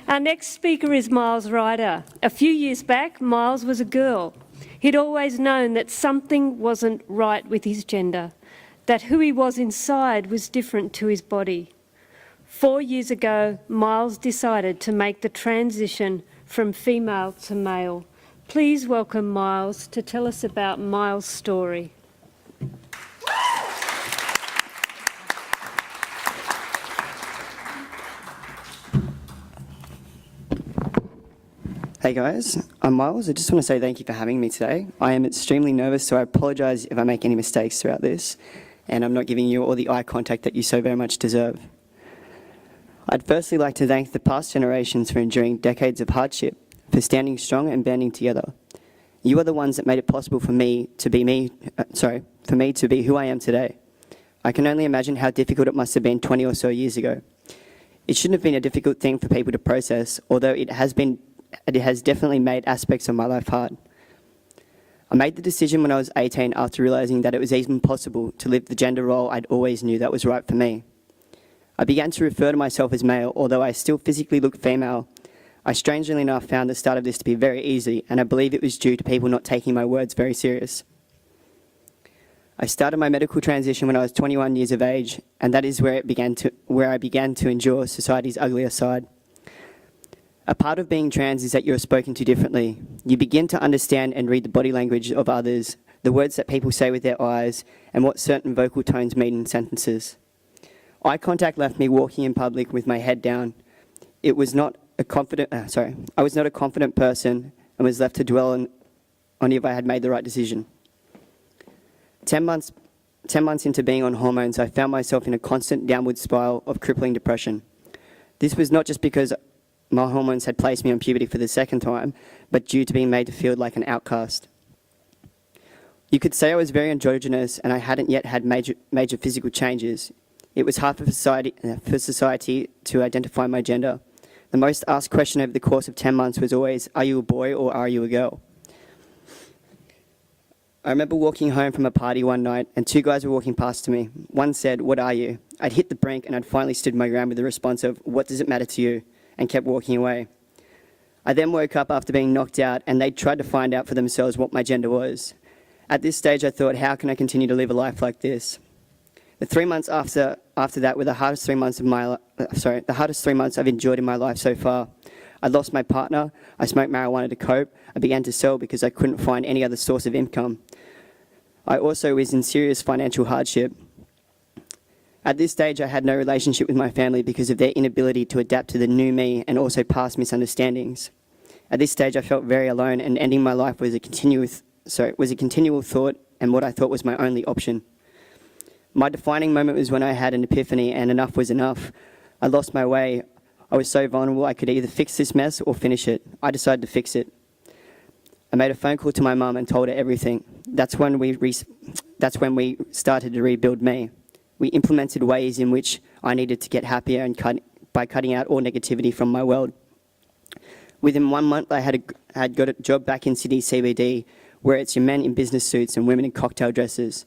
Our next speaker is Myles Ryder. A few years back, Myles was a girl. He'd always known that something wasn't right with his gender, that who he was inside was different to his body. 4 years ago, Myles decided to make the transition from female to male. Please welcome Myles to tell us about Myles' story. Hey guys, I'm Myles. I just want to say thank you for having me today. I am extremely nervous, so I apologise if I make any mistakes throughout this, and I'm not giving you all the eye contact that you so very much deserve. I'd firstly like to thank the past generations for enduring decades of hardship, for standing strong and banding together. You are the ones that made it possible for me to be who I am today. I can only imagine how difficult it must have been 20 or so years ago. It shouldn't have been a difficult thing for people to process, although it has definitely made aspects of my life hard. I made the decision when I was 18 after realising that it was even possible to live the gender role I'd always knew that was right for me. I began to refer to myself as male, although I still physically look female. I strangely enough found the start of this to be very easy, and I believe it was due to people not taking my words very serious. I started my medical transition when I was 21 years of age, and that is where I began to endure society's uglier side. A part of being trans is that you're spoken to differently. You begin to understand and read the body language of others, the words that people say with their eyes, and what certain vocal tones mean in sentences. Eye contact left me walking in public with my head down. I was not a confident person and was left to dwell on if I had made the right decision. 10 months into being on hormones, I found myself in a constant downward spiral of crippling depression. This was not just because my hormones had placed me on puberty for the second time, but due to being made to feel like an outcast. You could say I was very androgynous and I hadn't yet had major physical changes. It was hard for society to identify my gender. The most asked question over the course of 10 months was always, are you a boy or are you a girl? I remember walking home from a party one night and two guys were walking past me. One said, "What are you?" I'd hit the brink and I'd finally stood my ground with the response of, "What does it matter to you?" and kept walking away. I then woke up after being knocked out and they tried to find out for themselves what my gender was. At this stage I thought, how can I continue to live a life like this? The 3 months after that were the hardest 3 months I've enjoyed in my life so far. I lost my partner, I smoked marijuana to cope, I began to sell because I couldn't find any other source of income. I also was in serious financial hardship. At this stage I had no relationship with my family because of their inability to adapt to the new me and also past misunderstandings. At this stage I felt very alone and ending my life was a continual thought and what I thought was my only option. My defining moment was when I had an epiphany and enough was enough. I lost my way. I was so vulnerable I could either fix this mess or finish it. I decided to fix it. I made a phone call to my mum and told her everything. That's when we started to rebuild me. We implemented ways in which I needed to get happier by cutting out all negativity from my world. Within 1 month I had got a job back in Sydney CBD where it's your men in business suits and women in cocktail dresses.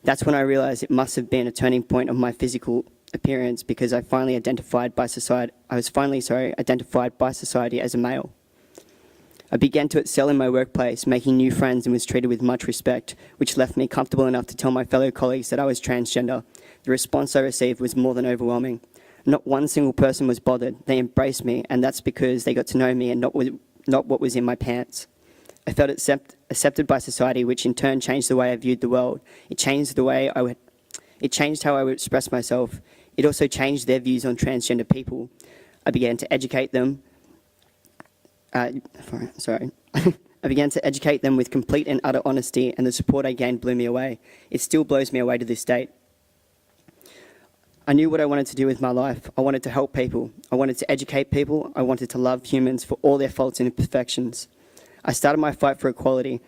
That's when I realised it must have been a turning point of my physical appearance because I was finally identified by society as a male. I began to excel in my workplace, making new friends and was treated with much respect, which left me comfortable enough to tell my fellow colleagues that I was transgender. The response I received was more than overwhelming. Not one single person was bothered. They embraced me, and that's because they got to know me and not what was in my pants. I felt accepted by society, which in turn changed the way I viewed the world. It changed how I would express myself. It also changed their views on transgender people. I began to educate them. I began to educate them with complete and utter honesty, and the support I gained blew me away. It still blows me away to this date. I knew what I wanted to do with my life. I wanted to help people. I wanted to educate people. I wanted to love humans for all their faults and imperfections. I started my fight for equality,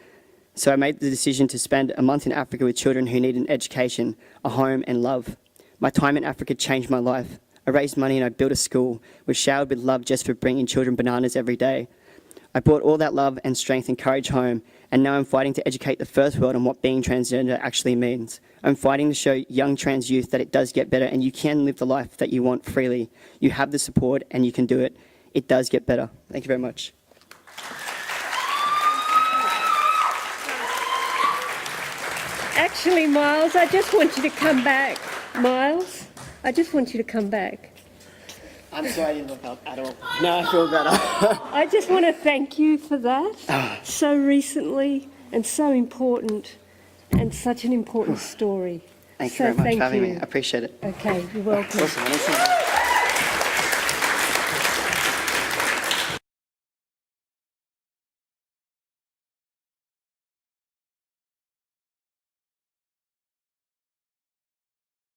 so I made the decision to spend a month in Africa with children who need an education, a home and love. My time in Africa changed my life. I raised money and I built a school, was showered with love just for bringing children bananas every day. I brought all that love and strength and courage home, and now I'm fighting to educate the first world on what being transgender actually means. I'm fighting to show young trans youth that it does get better and you can live the life that you want freely. You have the support and you can do it. it does get better. Thank you very much. Actually, Myles, I just want you to come back. Myles, I just want you to come back. I'm sorry I didn't look up at all. No, I feel better. I just want to thank you for that. So recently and so important and such an important story. Thank you So very much thank for having you. me. I appreciate it. Okay, you're welcome. Awesome.